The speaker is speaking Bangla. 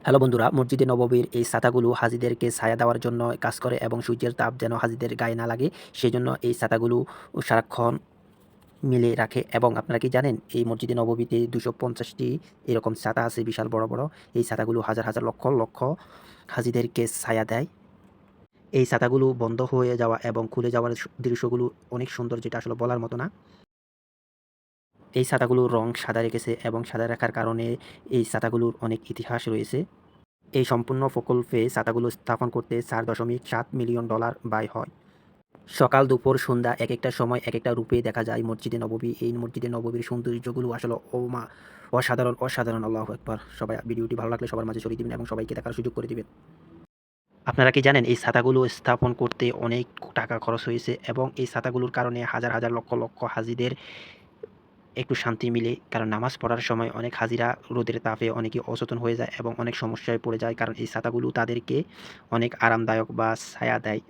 হ্যালো বন্ধুরা, মসজিদে নববীর এই ছাতাগুলো হাজিদেরকে ছায়া দেওয়ার জন্য কাজ করে এবং সূর্যের তাপ যেন হাজিদের গায়ে না লাগে সেজন্য এই ছাতাগুলো সারাক্ষণ মিলে রাখে। এবং আপনারা কি জানেন এই মসজিদে নববীতে 250টি এরকম ছাতা আছে বিশাল বড় বড়। এই ছাতাগুলো হাজার হাজার লক্ষ লক্ষ হাজিদেরকে ছায়া দেয়। এই ছাতাগুলো বন্ধ হয়ে যাওয়া এবং খুলে যাওয়ার দৃশ্যগুলো অনেক সুন্দর, যেটা আসলে বলার মতো না। এই ছাতাগুলোর রং সাদা রেখেছে এবং সাদা রাখার কারণে এই ছাতাগুলোর অনেক ইতিহাস রয়েছে। এই সম্পূর্ণ প্রকল্পে ছাতাগুলো স্থাপন করতে $4.7 মিলিয়ন ব্যয় হয়। সকাল, দুপুর, সন্ধ্যা একেকটা সময় একেকটা রূপে দেখা যায় মসজিদে নববী। এই মসজিদে নববীর সৌন্দর্যগুলো আসলে অসাধারণ, অসাধারণ। আল্লাহু আকবার। সবাই ভিডিওটি ভালো লাগলে সবার মাঝে ছড়িয়ে দিবেন এবং সবাইকে দেখার সুযোগ করে দিবেন। আপনারা কি জানেন এই ছাতাগুলো স্থাপন করতে অনেক টাকা খরচ হয়েছে এবং এই ছাতাগুলোর কারণে হাজার, হাজার লক্ষ, লক্ষ হাজিদের একটু শান্তি মিলে। কারণ নামাজ পড়ার সময় অনেক হাজিরা রোদের তাপে অনেকে অচেতন হয়ে যায় এবং অনেক সমস্যায় পড়ে যায়। কারণ এই ছাতাগুলো তাদেরকে অনেক আরামদায়ক বা ছায়া দেয়।